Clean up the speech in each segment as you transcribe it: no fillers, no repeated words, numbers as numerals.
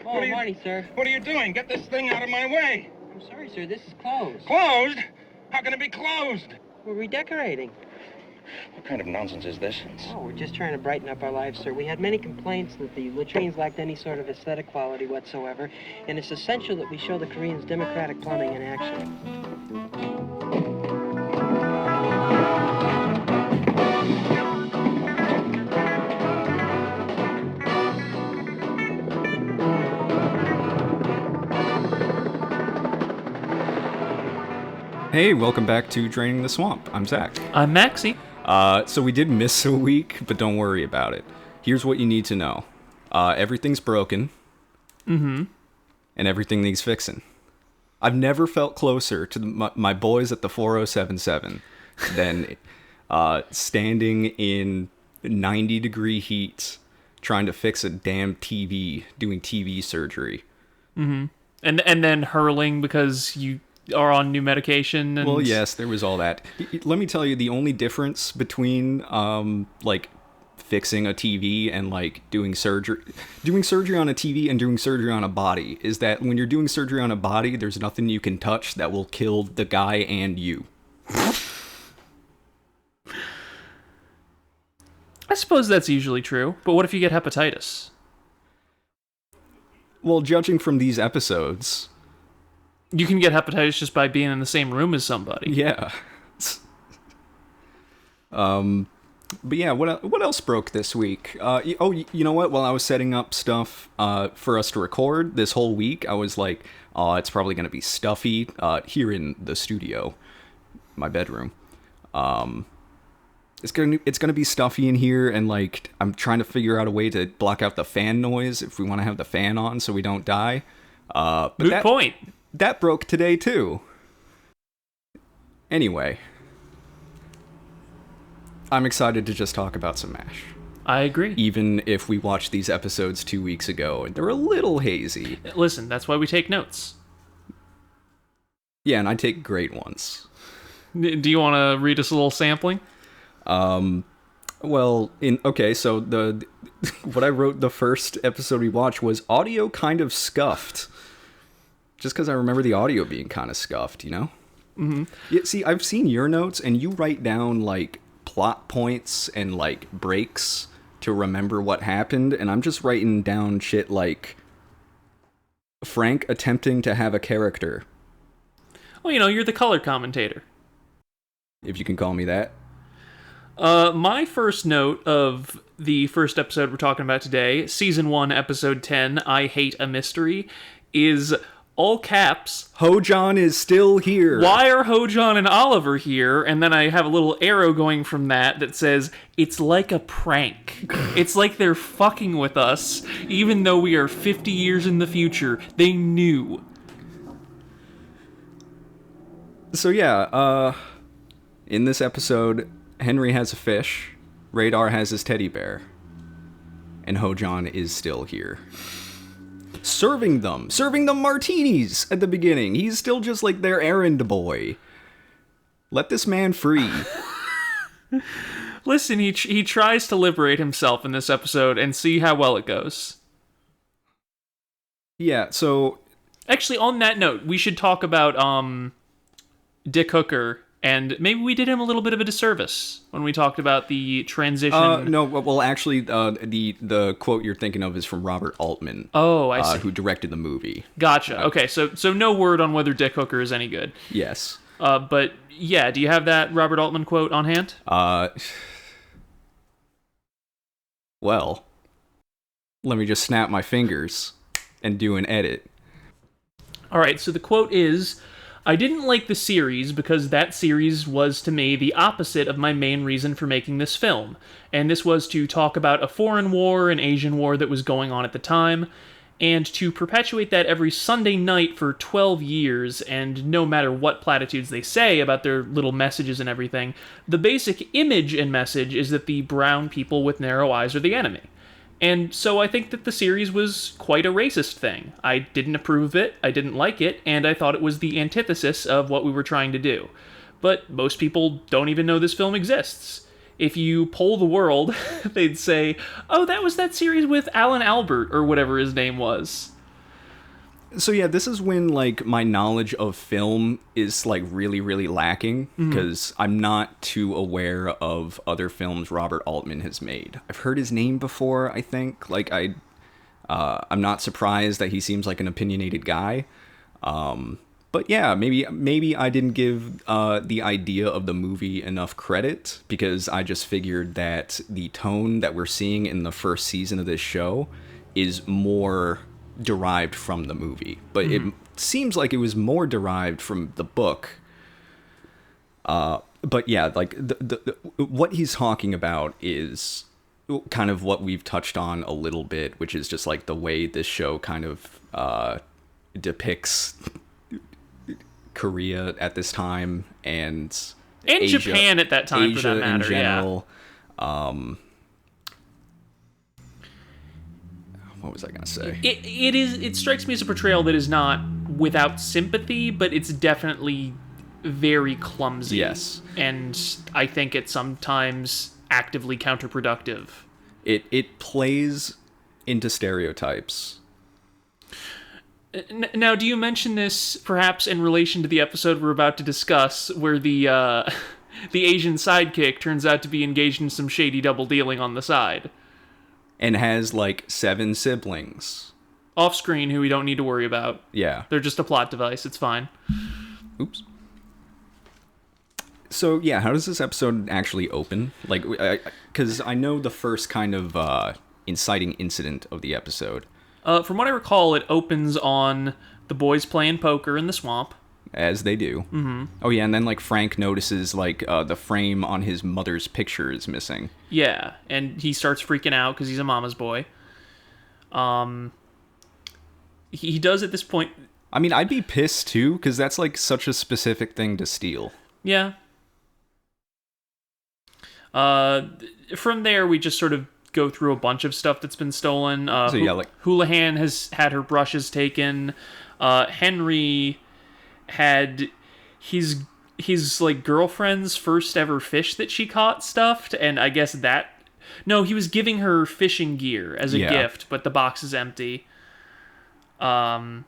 Oh, morning, sir. What are you doing? Get this thing out of my way. I'm sorry, sir. This is closed. Closed? How can it be closed? We're redecorating. What kind of nonsense is this? Oh, we're just trying to brighten up our lives, sir. We had many complaints that the latrines lacked any sort of aesthetic quality whatsoever, and it's essential that we show the Koreans democratic plumbing in action. Hey, welcome back to Draining the Swamp. I'm Zach. I'm Maxie. So we did miss a week, but don't worry about it. Here's what you need to know. Everything's broken. Mm-hmm. And everything needs fixing. I've never felt closer to my boys at the 4077 than standing in 90-degree heat trying to fix a damn TV, doing TV surgery. Mm-hmm. And then hurling because you are on new medication. And... Well, yes, there was all that. Let me tell you, the only difference between fixing a TV and doing surgery on a TV and doing surgery on a body is that when you're doing surgery on a body, there's nothing you can touch that will kill the guy and you. I suppose that's usually true, but what if you get hepatitis? Well, judging from these episodes... You can get hepatitis just by being in the same room as somebody. Yeah. But yeah, what else broke this week? You know what? While I was setting up stuff for us to record this whole week, I was like, oh, it's probably going to be stuffy here in the studio, my bedroom. It's gonna be stuffy in here, and I'm trying to figure out a way to block out the fan noise if we want to have the fan on so we don't die. Good point. That broke today, too. Anyway. I'm excited to just talk about some MASH. I agree. Even if we watched these episodes 2 weeks ago, and they're a little hazy. Listen, that's why we take notes. Yeah, and I take great ones. Do you want to read us a little sampling? So what I wrote the first episode we watched was audio kind of scuffed. Just because I remember the audio being kind of scuffed, you know? Mm-hmm. Yeah, see, I've seen your notes, and you write down, plot points and, breaks to remember what happened, and I'm just writing down shit like Frank attempting to have a character. Well, you're the color commentator. If you can call me that. My first note of the first episode we're talking about today, Season 1, Episode 10, I Hate a Mystery, is... all caps. Ho-Jon is still here. Why are Ho-Jon and Oliver here? And then I have a little arrow going from that says, it's like a prank. It's like they're fucking with us, even though we are 50 years in the future. They knew. So yeah, in this episode, Henry has a fish, Radar has his teddy bear, and Ho-Jon is still here. Serving them martinis at the beginning. He's still just their errand boy. Let this man free. Listen, he tries to liberate himself in this episode and see how well it goes. Yeah, so... Actually, on that note, we should talk about Dick Hooker, and maybe we did him a little bit of a disservice when we talked about the transition. No, well, actually, the quote you're thinking of is from Robert Altman. Oh, I see. Who directed the movie. Gotcha. Okay, so no word on whether Dick Hooker is any good. Yes. But yeah, do you have that Robert Altman quote on hand? Well, let me just snap my fingers and do an edit. All right, so the quote is... I didn't like the series because that series was, to me, the opposite of my main reason for making this film. And this was to talk about a foreign war, an Asian war that was going on at the time, and to perpetuate that every Sunday night for 12 years, and no matter what platitudes they say about their little messages and everything, the basic image and message is that the brown people with narrow eyes are the enemy. And so I think that the series was quite a racist thing. I didn't approve of it, I didn't like it, and I thought it was the antithesis of what we were trying to do. But most people don't even know this film exists. If you poll the world, they'd say, oh, that was that series with Alan Albert, or whatever his name was. So yeah, this is when like my knowledge of film is like really, really lacking because I'm not too aware of other films Robert Altman has made. I've heard his name before, I think. Like I'm not surprised that he seems like an opinionated guy. But yeah, maybe I didn't give the idea of the movie enough credit because I just figured that the tone that we're seeing in the first season of this show is more derived from the movie, but it seems like it was more derived from the book. But yeah, like the what he's talking about is kind of what we've touched on a little bit, which is just like the way this show kind of depicts Korea at this time and Asia, Japan at that time, Asia for that matter. in general. Yeah. What was I gonna say? It strikes me as a portrayal that is not without sympathy, but it's definitely very clumsy. Yes. And I think it's sometimes actively counterproductive. It plays into stereotypes. Now, do you mention this perhaps in relation to the episode we're about to discuss, where the Asian sidekick turns out to be engaged in some shady double dealing on the side? And has, like, 7 siblings. Off-screen, who we don't need to worry about. Yeah. They're just a plot device. It's fine. Oops. So, yeah, how does this episode actually open? Like, because I know the first kind of inciting incident of the episode. From what I recall, it opens on the boys playing poker in the swamp. As they do. Mm-hmm. Oh, yeah, and then, like, Frank notices, like, the frame on his mother's picture is missing. Yeah, and he starts freaking out because he's a mama's boy. He does at this point... I mean, I'd be pissed, too, because that's, like, such a specific thing to steal. Yeah. From there, we just sort of go through a bunch of stuff that's been stolen. Houlihan has had her brushes taken. Henry had his like girlfriend's first ever fish that she caught stuffed, and I guess he was giving her fishing gear as a gift, but the box is empty. So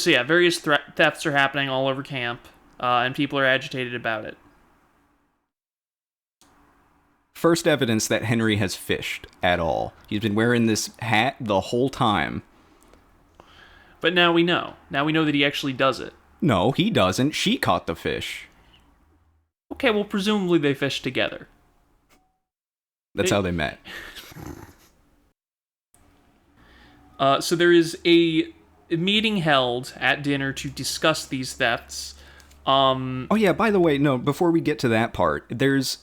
yeah, various thefts are happening all over camp, and people are agitated about it. First evidence that Henry has fished at all. He's been wearing this hat the whole time. But now we know. Now we know that he actually does it. No, he doesn't. She caught the fish. Okay, well, presumably they fished together. That's how they met. So there is a meeting held at dinner to discuss these thefts. Oh yeah, by the way, no, before we get to that part, there's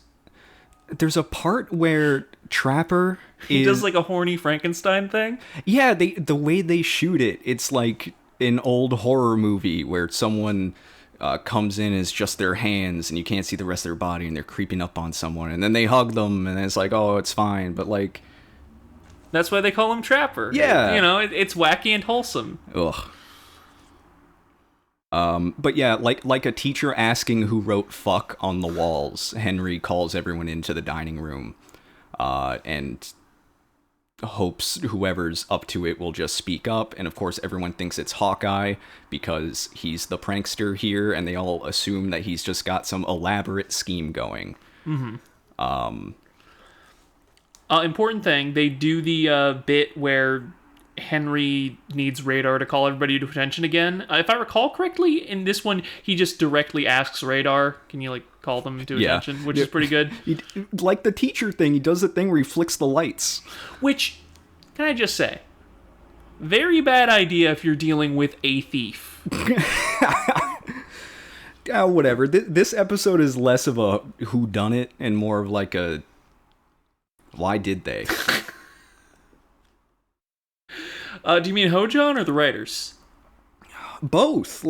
a part where Trapper he does like a horny Frankenstein thing? Yeah, the way they shoot it, it's like an old horror movie where someone comes in as just their hands and you can't see the rest of their body and they're creeping up on someone and then they hug them and it's like, oh, it's fine, but like... That's why they call him Trapper. Yeah. You know, it's wacky and wholesome. Ugh. But yeah, like a teacher asking who wrote fuck on the walls, Henry calls everyone into the dining room and hopes whoever's up to it will just speak up. And of course, everyone thinks it's Hawkeye because he's the prankster here, and they all assume that he's just got some elaborate scheme going. Mm-hmm. Important thing, they do the bit where Henry needs Radar to call everybody to attention again. If I recall correctly, in this one, he just directly asks Radar, can you, like, call them to attention? Which is pretty good. Like the teacher thing, he does the thing where he flicks the lights. Which, can I just say, very bad idea if you're dealing with a thief. Whatever. This episode is less of a whodunit and more of like a why did they? Do you mean Ho-Jon or the writers? Both.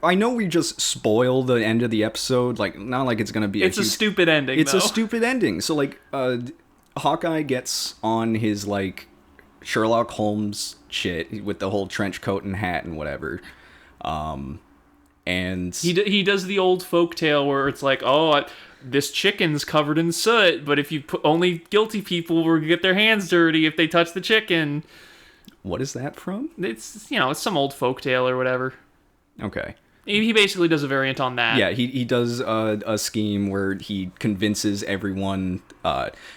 I know we just spoil the end of the episode. Like, not like it's gonna be. It's a stupid ending. It's a stupid ending. So like, Hawkeye gets on his like Sherlock Holmes shit with the whole trench coat and hat and whatever. And he does the old folktale where it's like, oh, this chicken's covered in soot, but if you put only guilty people will get their hands dirty if they touch the chicken. What is that from? It's, it's some old folktale or whatever. Okay. He basically does a variant on that. Yeah, he does a scheme where he convinces everyone,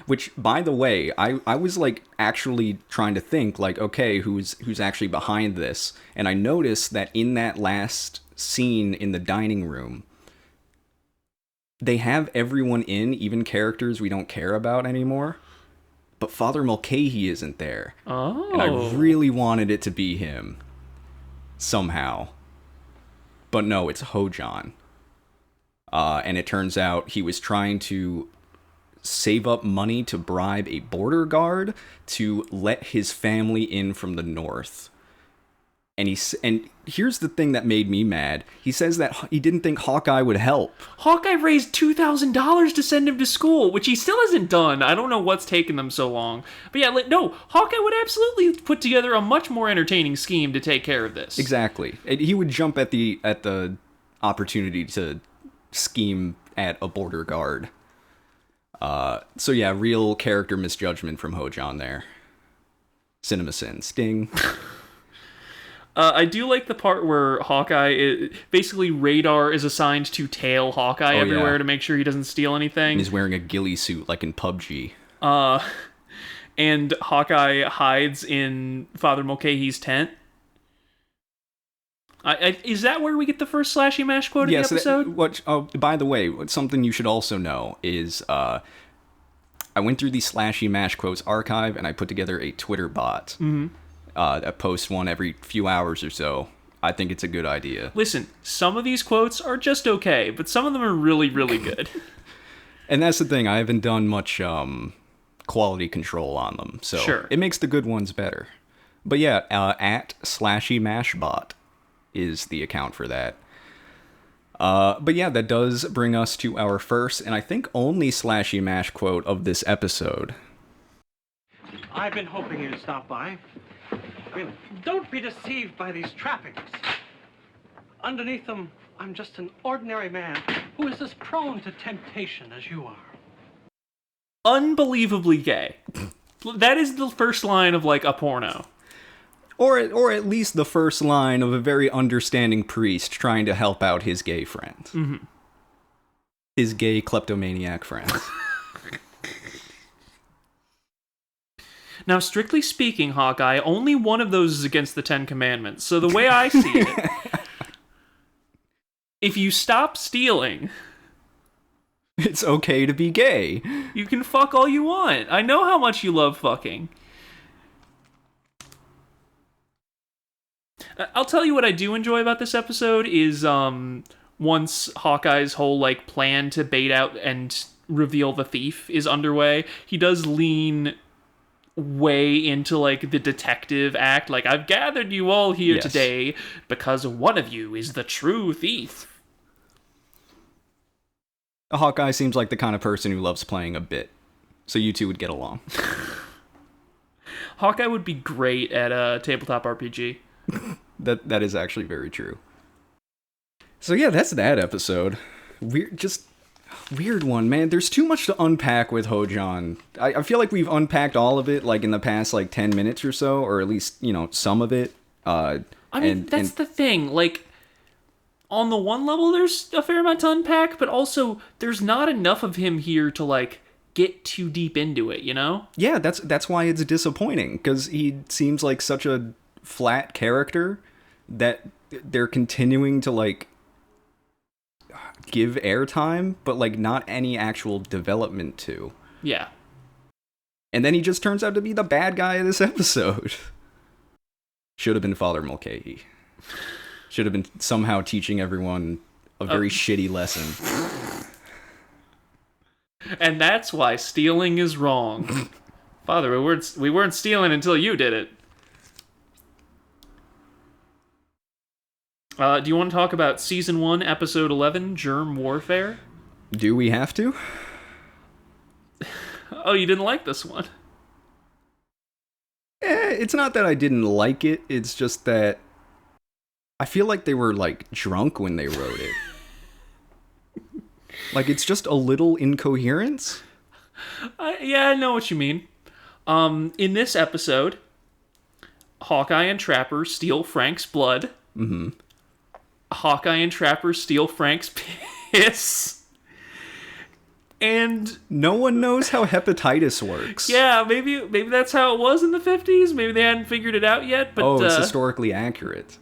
which, by the way, I was, like, actually trying to think, like, okay, who's actually behind this? And I noticed that in that last scene in the dining room, they have everyone in, even characters we don't care about anymore, but Father Mulcahy isn't there. Oh. And I really wanted it to be him, somehow. But no, it's Ho-Jon. And it turns out he was trying to save up money to bribe a border guard to let his family in from the north. And here's the thing that made me mad. He says that he didn't think Hawkeye would help. Hawkeye raised $2,000 to send him to school, which he still hasn't done. I don't know what's taken them so long. But yeah, no, Hawkeye would absolutely put together a much more entertaining scheme to take care of this. Exactly. And he would jump at the opportunity to scheme at a border guard. So yeah, real character misjudgment from Ho-Jon there. Cinema sin. Sting. I do like the part where Hawkeye, basically Radar is assigned to tail Hawkeye everywhere to make sure he doesn't steal anything. And he's wearing a ghillie suit like in PUBG. And Hawkeye hides in Father Mulcahy's tent. Is that where we get the first Slashy Mash quote of the episode? By the way, something you should also know is I went through the Slashy Mash quotes archive and I put together a Twitter bot. Mm-hmm. That posts one every few hours or so. I think it's a good idea. Listen, some of these quotes are just okay, but some of them are really, really good. And that's the thing. I haven't done much quality control on them, so sure. It makes the good ones better. But yeah, at Slashy Mash Bot is the account for that. But yeah, that does bring us to our first, and I think only Slashy Mash quote of this episode. I've been hoping you'd stop by. Really, don't be deceived by these trappings. Underneath them, I'm just an ordinary man who is as prone to temptation as you are. Unbelievably gay. That is the first line of, like, a porno. Or at least the first line of a very understanding priest trying to help out his gay friend. Mm-hmm. His gay kleptomaniac friend. Now, strictly speaking, Hawkeye, only one of those is against the Ten Commandments. So the way I see it, if you stop stealing, it's okay to be gay. You can fuck all you want. I know how much you love fucking. I'll tell you what I do enjoy about this episode is once Hawkeye's whole like plan to bait out and reveal the thief is underway, he does lean way into like the detective act, like I've gathered you all here today because one of you is the true thief. Hawkeye seems like the kind of person who loves playing a bit, so you two would get along. Hawkeye would be great at a tabletop RPG. That is actually very true. So yeah, that's that episode. Weird one, man. There's too much to unpack with Ho-Jon. I feel like we've unpacked all of it, like, in the past, like, 10 minutes or so, or at least, some of it. That's the thing. Like, on the one level, there's a fair amount to unpack, but also, there's not enough of him here to, like, get too deep into it, you know? Yeah, that's why it's disappointing, because he seems like such a flat character that they're continuing to, like, give airtime, but like not any actual development to. Yeah. And then he just turns out to be the bad guy of this episode. Should have been Father Mulcahy. Should have been somehow teaching everyone a very shitty lesson. And that's why stealing is wrong. Father, we weren't stealing until you did it. Do you want to talk about Season 1, Episode 11, Germ Warfare? Do we have to? Oh, you didn't like this one? It's not that I didn't like it, it's just that I feel like they were, like, drunk when they wrote it. Like, it's just a little incoherence. Yeah, I know what you mean. In this episode, Hawkeye and Trapper steal Frank's blood. Mm-hmm. Hawkeye and Trapper steal Frank's piss. And no one knows how hepatitis works. yeah, maybe that's how it was in the 50s. Maybe they hadn't figured it out yet. But it's historically accurate.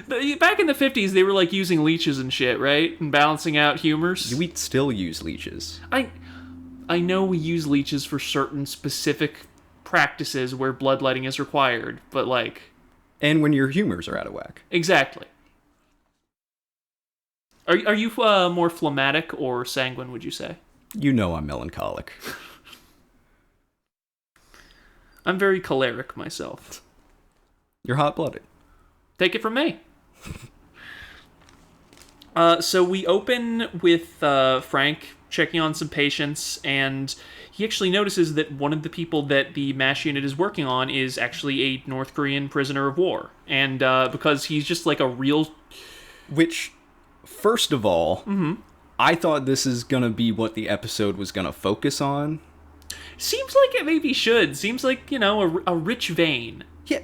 Back in the 50s, they were like using leeches and shit, right? And balancing out humors. We still use leeches. I know we use leeches for certain specific practices where bloodletting is required, but like... And when your humors are out of whack. Exactly. Are you more phlegmatic or sanguine, would you say? You know I'm melancholic. I'm very choleric myself. You're hot-blooded. Take it from me. So we open with Frank checking on some patients, and he actually notices that one of the people that the MASH unit is working on is actually a North Korean prisoner of war. And because he's just like a real... Which, first of all, I thought this is going to be what the episode was going to focus on. Seems like it maybe should. Seems like, you know, a rich vein. Yeah,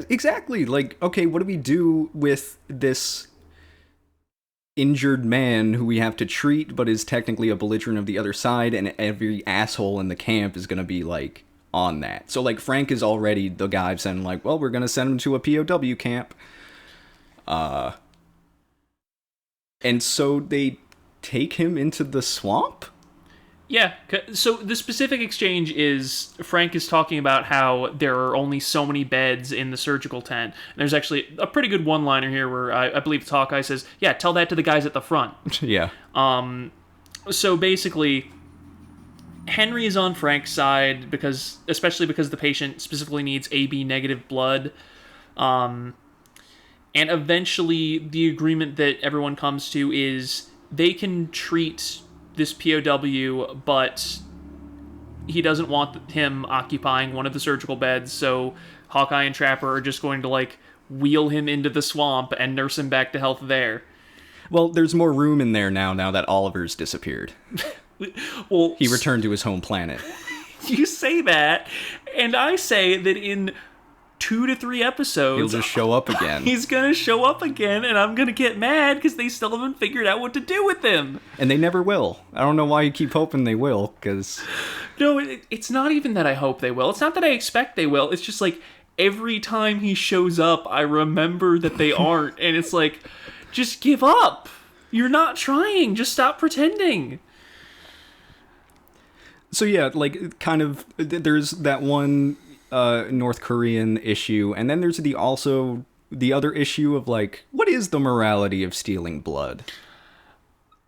exactly. Like, okay, what do we do with this injured man who we have to treat, but is technically a belligerent of the other side, and every asshole in the camp is going to be, like, on that. So, like, Frank is already the guy saying, like, well, we're going to send him to a POW camp. And so they take him into the swamp? Yeah, so the specific exchange is Frank is talking about how there are only so many beds in the surgical tent. And there's actually a pretty good one-liner here where I believe it's Hawkeye says, yeah, tell that to the guys at the front. Yeah. So basically, Henry is on Frank's side, especially because the patient specifically needs AB negative blood. And eventually, the agreement that everyone comes to is they can treat this POW, but he doesn't want him occupying one of the surgical beds, so Hawkeye and Trapper are just going to, like, wheel him into the swamp and nurse him back to health there. Well, there's more room in there now that Oliver's disappeared. Well, he returned to his home planet. You say that, and I say that in 2 to 3 episodes... He'll just show up again. He's gonna show up again, and I'm gonna get mad because they still haven't figured out what to do with him. And they never will. I don't know why you keep hoping they will, because... No, it's not even that I hope they will. It's not that I expect they will. It's just like, every time he shows up, I remember that they aren't, and it's like, just give up. You're not trying. Just stop pretending. So yeah, like, kind of, there's that one... North Korean issue, and then there's the other issue of, like, what is the morality of stealing blood?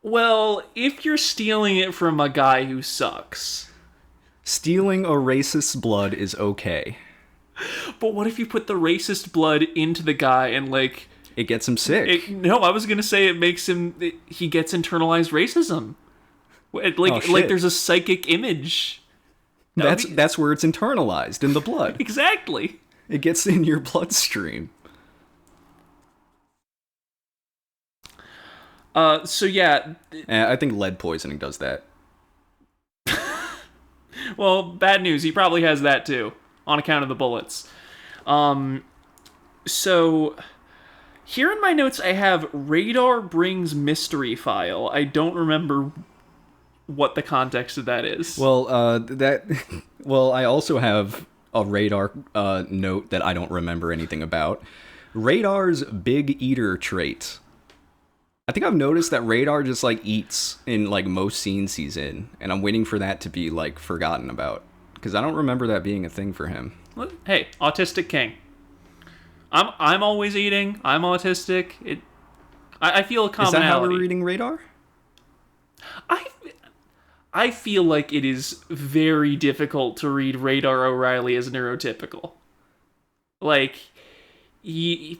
Well, if you're stealing it from a guy who sucks. Stealing a racist's blood is okay. But what if you put the racist blood into the guy and, like... It gets him sick. No, I was gonna say it makes him... he gets internalized racism. Like there's a psychic image... That's where it's internalized, in the blood. Exactly. It gets in your bloodstream. So yeah. I think lead poisoning does that. Well, bad news. He probably has that too, on account of the bullets. So here in my notes I have Radar brings mystery file. I don't remember what the context of that is. Well, I also have a Radar note that I don't remember anything about. Radar's big eater trait. I think I've noticed that Radar just, like, eats in, like, most scenes he's in, and I'm waiting for that to be, like, forgotten about, because I don't remember that being a thing for him. Hey, autistic king. I'm always eating. I'm autistic. I feel a commonality. Is that how we're reading Radar? I feel like it is very difficult to read Radar O'Reilly as neurotypical. Like, he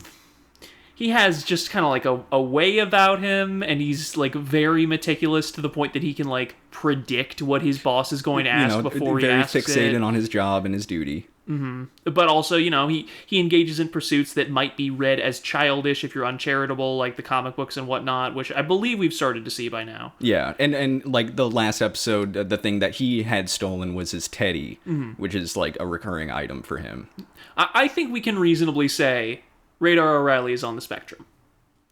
has just kind of like a way about him, and he's, like, very meticulous to the point that he can, like, predict what his boss is going to ask before he asks it. Very fixated on his job and his duty. But also, he engages in pursuits that might be read as childish if you're uncharitable, like the comic books and whatnot, which I believe we've started to see by now. Yeah, and like the last episode, the thing that he had stolen was his teddy, which is like a recurring item for him. I think we can reasonably say Radar O'Reilly is on the spectrum.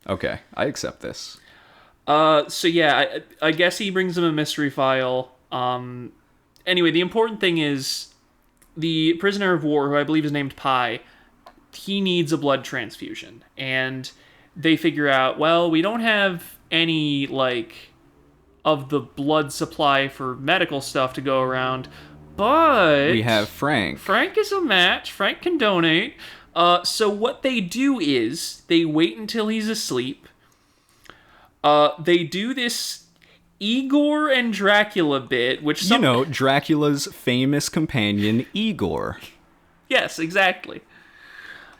Okay, I accept this. So yeah, I guess he brings him a mystery file. Anyway, the important thing is the prisoner of war, who I believe is named Pi, he needs a blood transfusion. And they figure out, well, we don't have any, of the blood supply for medical stuff to go around, but We have Frank. Frank is a match. Frank can donate. So what they do is they wait until he's asleep. They do this Igor and Dracula bit, which Dracula's famous companion, Igor. Yes, exactly.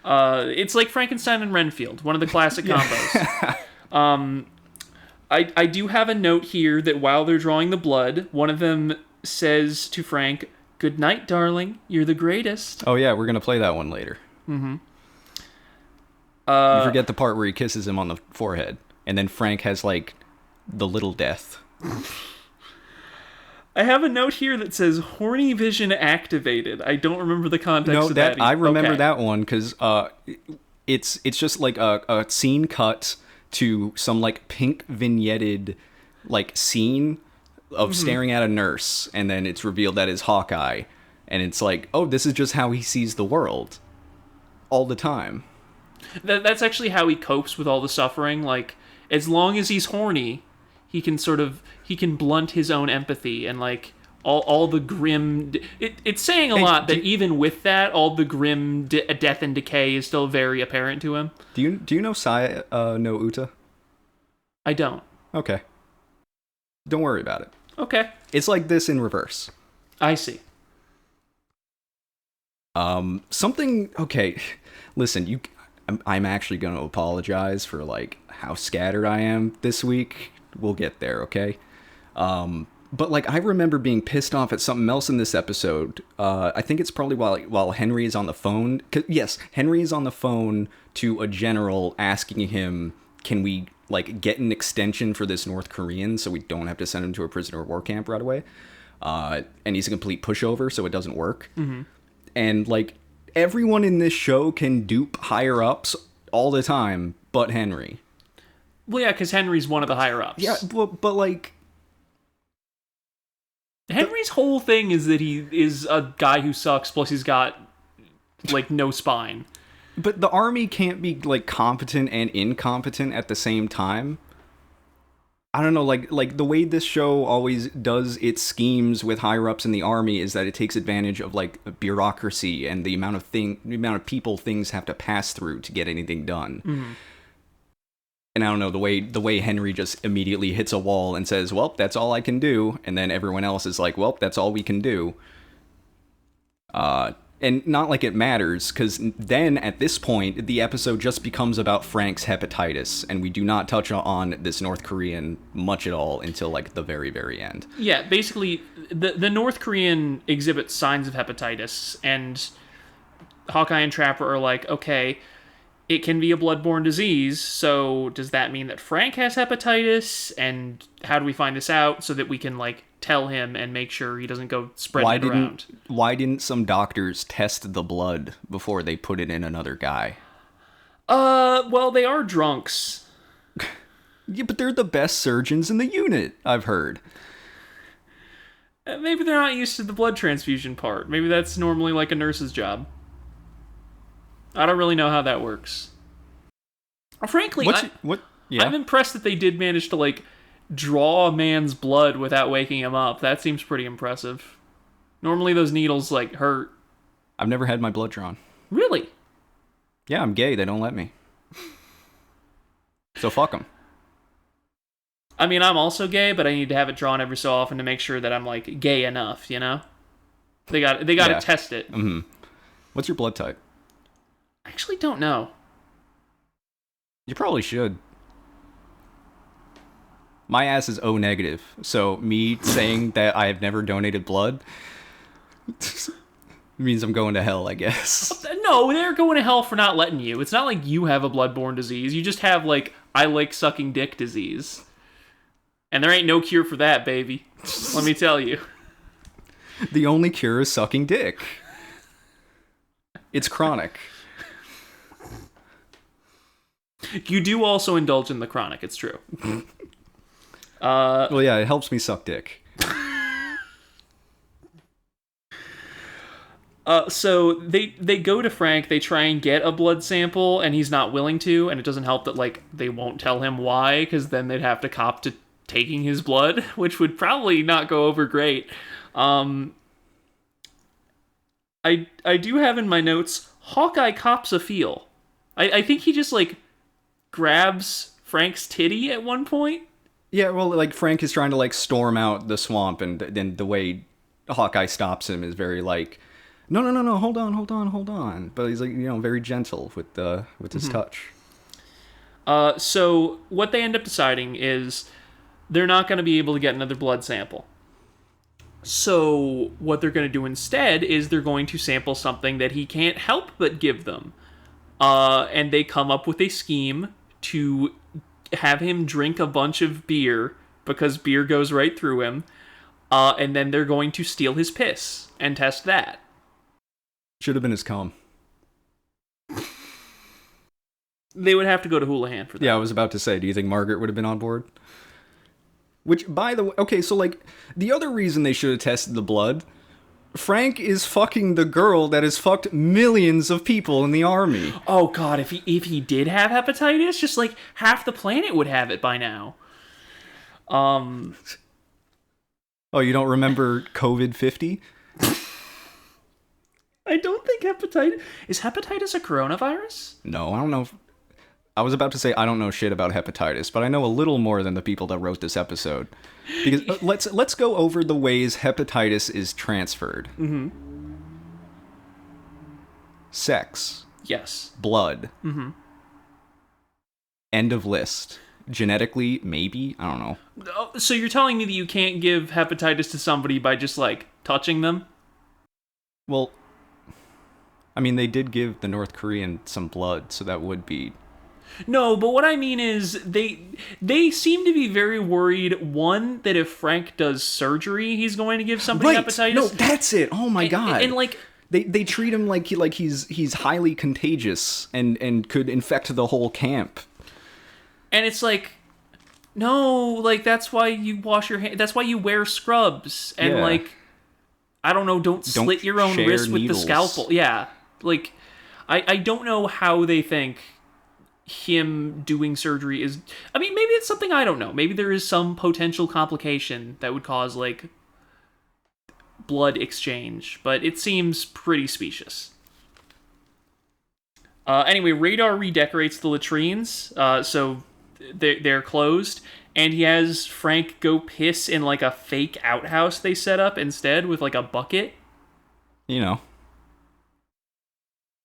It's like Frankenstein and Renfield, one of the classic combos. I do have a note here that while they're drawing the blood, one of them says to Frank, "Good night, darling. You're the greatest." Oh yeah, we're gonna play that one later. You forget the part where he kisses him on the forehead, and then Frank has the little death. I have a note here that says horny vision activated. I don't remember the context of that. I remember that one because it's just like a scene cut to some pink vignetted scene of staring at a nurse, and then it's revealed that it's Hawkeye, and it's oh, this is just how he sees the world all the time. That's actually how he copes with all the suffering. As long as he's horny, he can blunt his own empathy and all the grim. It's saying a lot that even with that, all the grim death and decay is still very apparent to him. Do you know Sai no Uta? I don't. Okay. Don't worry about it. Okay. It's like this in reverse. I see. Okay. Listen, I'm actually going to apologize for how scattered I am this week. We'll get there, okay? But I remember being pissed off at something else in this episode. I think it's probably while Henry is on the phone. Yes, Henry is on the phone to a general asking him, can we get an extension for this North Korean so we don't have to send him to a prisoner of war camp right away? And he's a complete pushover, so it doesn't work. And everyone in this show can dupe higher ups all the time, but Henry. Well, yeah, because Henry's one of the higher ups. Yeah, but Henry's whole thing is that he is a guy who sucks, plus he's got no spine. But the army can't be competent and incompetent at the same time. I don't know, the way this show always does its schemes with higher ups in the army is that it takes advantage of bureaucracy and the amount of people things have to pass through to get anything done. And I don't know, the way Henry just immediately hits a wall and says, "Well, that's all I can do," and then everyone else is like, "Well, that's all we can do." And not it matters, because then at this point, the episode just becomes about Frank's hepatitis, and we do not touch on this North Korean much at all until the very, very end. Yeah, basically, the North Korean exhibits signs of hepatitis, and Hawkeye and Trapper are okay, it can be a bloodborne disease, so does that mean that Frank has hepatitis? And how do we find this out so that we can tell him and make sure he doesn't go spreading it around? Why didn't some doctors test the blood before they put it in another guy? Well, they are drunks. Yeah, but they're the best surgeons in the unit, I've heard. Maybe they're not used to the blood transfusion part. Maybe that's normally a nurse's job. I don't really know how that works. Frankly, I'm impressed that they did manage to draw a man's blood without waking him up. That seems pretty impressive. Normally those needles hurt. I've never had my blood drawn. Really? Yeah, I'm gay. They don't let me. So fuck them. I mean, I'm also gay, but I need to have it drawn every so often to make sure that I'm gay enough, They got to test it. What's your blood type? I actually don't know. You probably should. My ass is O negative, so me saying that I have never donated blood, It means I'm going to hell, I guess. No, they're going to hell for not letting you. It's not like you have a bloodborne disease. You just have, like, I like sucking dick disease. And there ain't no cure for that, baby. Let me tell you. The only cure is sucking dick. It's chronic. You do also indulge in the chronic, it's true. Well, yeah, it helps me suck dick. So they go to Frank, they try and get a blood sample, and he's not willing to, and it doesn't help that, like, they won't tell him why, because then they'd have to cop to taking his blood, which would probably not go over great. I do have in my notes, Hawkeye cops a feel. I think he just, like, grabs Frank's titty at one point. Yeah, well, like, Frank is trying to, like, storm out the swamp, and then the way Hawkeye stops him is very, like, no, hold on. But he's, like, you know, very gentle with his touch. So what they end up deciding is they're not going to be able to get another blood sample. So what they're going to do instead is they're going to sample something that he can't help but give them. And they come up with a scheme to have him drink a bunch of beer, because beer goes right through him, and then they're going to steal his piss and test that. Should have been his cum. They would have to go to Houlihan for that. Yeah, I was about to say, do you think Margaret would have been on board? Which, by the way, okay, so, like, the other reason they should have tested the blood, Frank is fucking the girl that has fucked millions of people in the army. Oh god, if he did have hepatitis, just like half the planet would have it by now. Oh, you don't remember COVID-50? I don't think hepatitis... Is hepatitis a coronavirus? No, I don't know. I was about to say I don't know shit about hepatitis, but I know a little more than the people that wrote this episode. Because let's go over the ways hepatitis is transferred. Mm-hmm. Sex. Yes. Blood. Mm-hmm. End of list. Genetically, maybe? I don't know. So you're telling me that you can't give hepatitis to somebody by just, like, touching them? Well, I mean, they did give the North Korean some blood, so that would be... No, but what I mean is they seem to be very worried, one, that if Frank does surgery, he's going to give somebody hepatitis. No, that's it. Oh my god. And like they treat him like he's highly contagious and could infect the whole camp. And it's like, no, like, that's why you wash your hands. That's why you wear scrubs. And like, I don't know, don't slit your own wrist with the scalpel. Yeah. Like, I don't know how they think him doing surgery is... I mean, maybe it's something I don't know. Maybe there is some potential complication that would cause, like, blood exchange. But it seems pretty specious. Anyway, Radar redecorates the latrines, so they're closed. And he has Frank go piss in, like, a fake outhouse they set up instead with, like, a bucket. You know.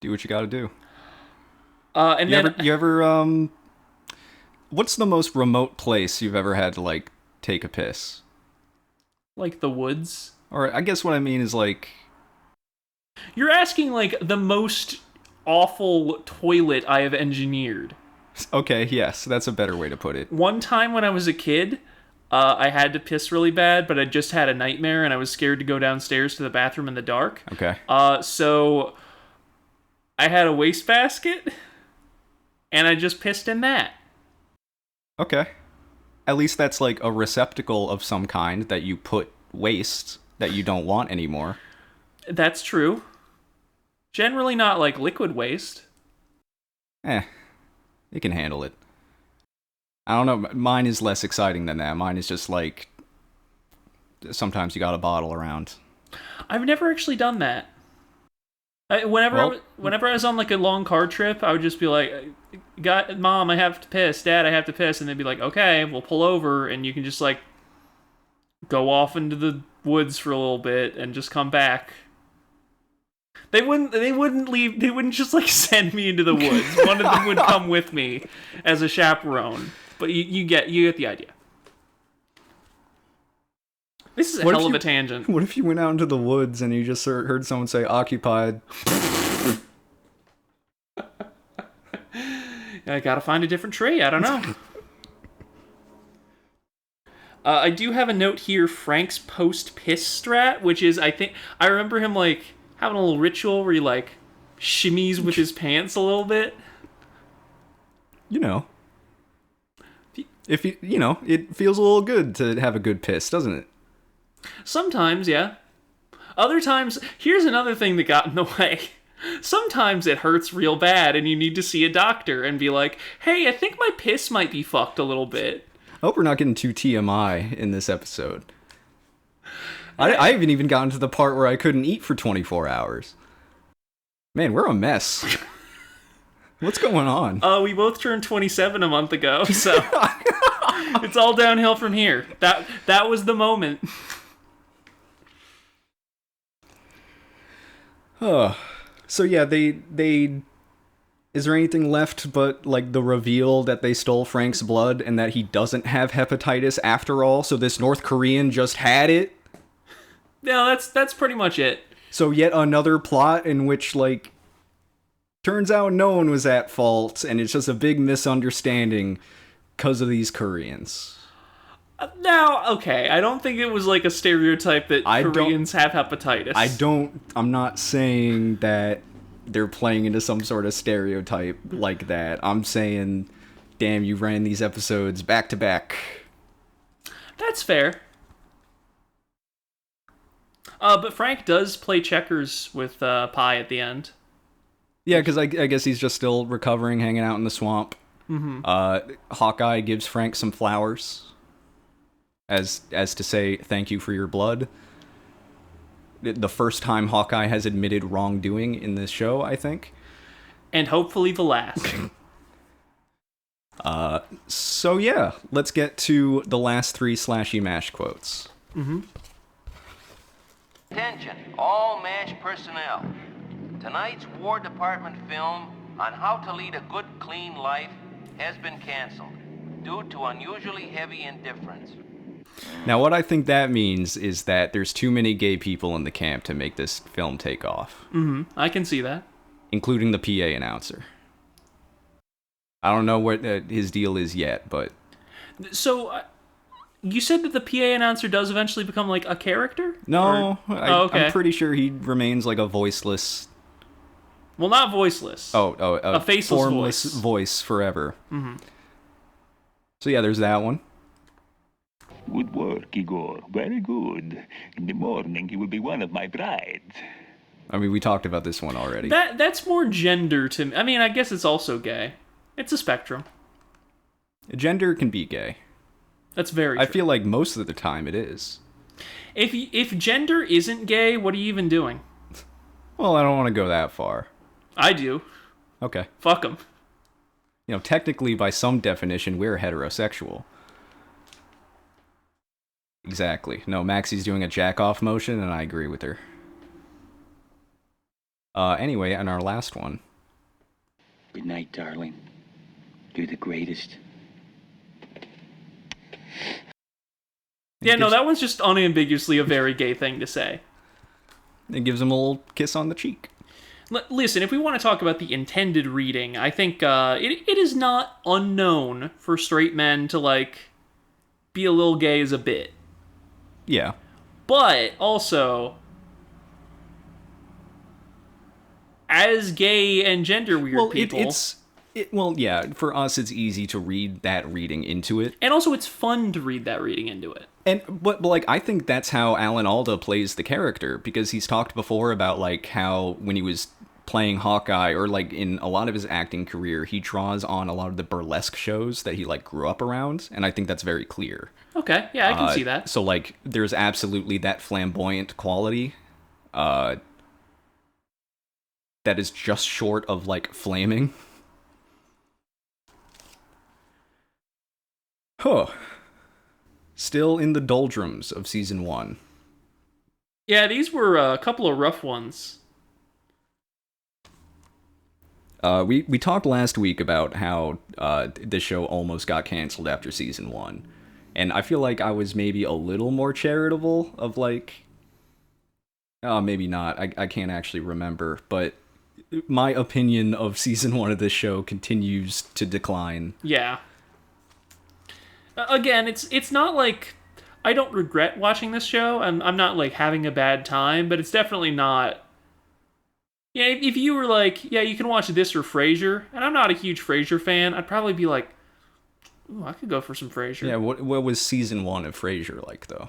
Do what you gotta do. And you ever what's the most remote place you've ever had to, like, take a piss? Like the woods? Or I guess what I mean is, like... You're asking, like, the most awful toilet I have engineered. Okay, yes, that's a better way to put it. One time when I was a kid, I had to piss really bad, but I just had a nightmare and I was scared to go downstairs to the bathroom in the dark. Okay. So I had a wastebasket, and I just pissed in that. Okay. At least that's, like, a receptacle of some kind that you put waste that you don't want anymore. That's true. Generally not, like, liquid waste. It can handle it. I don't know, mine is less exciting than that. Mine is just, like, sometimes you got a bottle around. I've never actually done that. Whenever I was on, like, a long car trip, I would just be like, Mom, I have to piss. Dad, I have to piss. And they'd be like, okay, we'll pull over, and you can just, like, go off into the woods for a little bit and just come back. They wouldn't leave. They wouldn't just, like, send me into the woods. One of them would come with me as a chaperone. But you get the idea. This is a What if hell of you- a tangent. What if you went out into the woods and you just heard someone say occupied? I gotta find a different tree. I don't know. I do have a note here, Frank's post-piss strat, which is, I remember him, like, having a little ritual where he, like, shimmies with his pants a little bit. You know. If it feels a little good to have a good piss, doesn't it? Sometimes, yeah. Other times, here's another thing that got in the way. Sometimes it hurts real bad and you need to see a doctor and be like, hey, I think my piss might be fucked a little bit. I hope we're not getting too TMI in this episode. I haven't even gotten to the part where I couldn't eat for 24 hours. Man, we're a mess. What's going on? We both turned 27 a month ago, so it's all downhill from here. That was the moment. So yeah, they is there anything left but like the reveal that they stole Frank's blood and that he doesn't have hepatitis after all? So this North Korean just had it? No, that's pretty much it. So yet another plot in which, like, turns out no one was at fault and it's just a big misunderstanding because of these Koreans. Now, okay, I don't think it was like a stereotype that Koreans have hepatitis. I'm not saying that they're playing into some sort of stereotype like that. I'm saying, damn, you ran these episodes back to back. That's fair. But Frank does play checkers with Pi at the end. Yeah, because I guess he's just still recovering, hanging out in the swamp. Mm-hmm. Hawkeye gives Frank some flowers, as to say thank you for your blood. The first time Hawkeye has admitted wrongdoing in this show, I think. And hopefully the last. So yeah, let's get to the last 3 Slashy MASH quotes. Mm-hmm. Attention, all MASH personnel. Tonight's War Department film on how to lead a good, clean life has been canceled due to unusually heavy indifference. Now, what I think that means is that there's too many gay people in the camp to make this film take off. Mm-hmm. I can see that. Including the PA announcer. I don't know what his deal is yet, but... So, you said that the PA announcer does eventually become, like, a character? No, okay. I'm pretty sure he remains, like, a voiceless... Well, not voiceless. A faceless formless voice forever. Mm-hmm. So yeah, there's that one. Good work, Igor. Very good. In the morning, you will be one of my brides. I mean, we talked about this one already. That's more gender to me. I mean, I guess it's also gay. It's a spectrum. Gender can be gay. That's very true. I feel like most of the time it is. If gender isn't gay, what are you even doing? Well, I don't want to go that far. I do. Okay. Fuck them. You know, technically, by some definition, we're heterosexual. Exactly. No, Maxie's doing a jack-off motion, and I agree with her. Anyway, and our last one. Good night, darling. You're the greatest. Yeah, no, that one's just unambiguously a very gay thing to say. It gives him a little kiss on the cheek. Listen, if we want to talk about the intended reading, I think it is not unknown for straight men to, like, be a little gay as a bit. Yeah. But, also, as gay and gender-weird people... Well, yeah, for us, it's easy to read that reading into it. And also, it's fun to read that reading into it. But like, I think that's how Alan Alda plays the character, because he's talked before about, like, how when he was playing Hawkeye, or, like, in a lot of his acting career, he draws on a lot of the burlesque shows that he, like, grew up around, and I think that's very clear. Okay, yeah, I can see that. So, like, there's absolutely that flamboyant quality, that is just short of, like, flaming. Huh. Still in the doldrums of season 1. Yeah, these were a couple of rough ones. We talked last week about how this show almost got canceled after season 1. And I feel like I was maybe a little more charitable of like, oh, maybe not. I can't actually remember, but my opinion of season 1 of this show continues to decline. Yeah. Again, it's not like I don't regret watching this show. I'm not like having a bad time, but it's definitely not. Yeah, if you were like, yeah, you can watch this or Frasier, and I'm not a huge Frasier fan, I'd probably be like, ooh, I could go for some Frasier. Yeah, what was season 1 of Frasier like, though?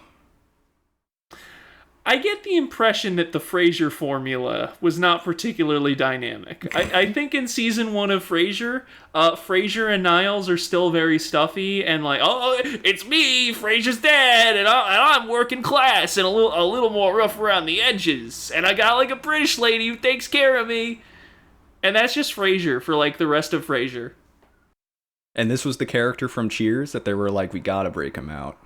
I get the impression that the Frasier formula was not particularly dynamic. I think in season 1 of Frasier, Frasier and Niles are still very stuffy and like, oh, it's me, Frasier's dad, and I'm working class and a little more rough around the edges, and I got like a British lady who takes care of me, and that's just Frasier for like the rest of Frasier. And this was the character from Cheers that they were like, we gotta break him out.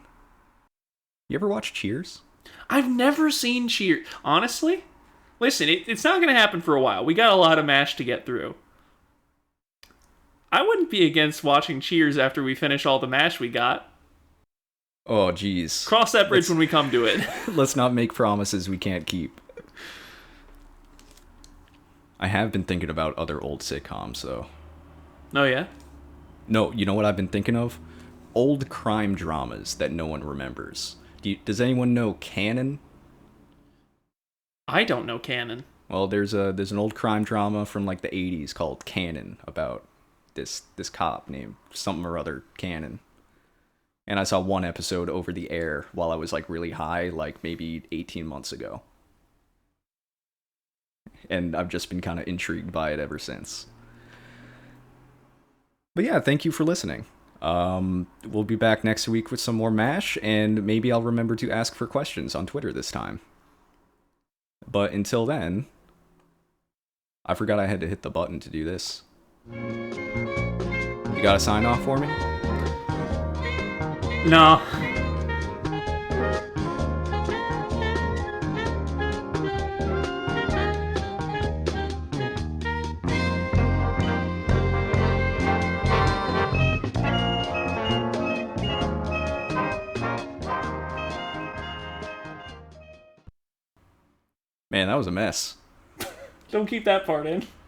You ever watch Cheers? I've never seen Cheers. Honestly, listen, it's not going to happen for a while. We got a lot of MASH to get through. I wouldn't be against watching Cheers after we finish all the MASH we got. Oh, geez. Cross that bridge when we come to it. Let's not make promises we can't keep. I have been thinking about other old sitcoms, though. Oh, yeah? No, you know what I've been thinking of? Old crime dramas that no one remembers. Does anyone know Canon? I don't know Canon. Well, there's an old crime drama from like the 80s called Canon about this cop named something or other Cannon. And I saw one episode over the air while I was like really high, like maybe 18 months ago. And I've just been kind of intrigued by it ever since. But yeah, thank you for listening. We'll be back next week with some more MASH, and maybe I'll remember to ask for questions on Twitter this time. But until then, I forgot I had to hit the button to do this. You got a sign off for me? No. Man, that was a mess. Don't keep that part in.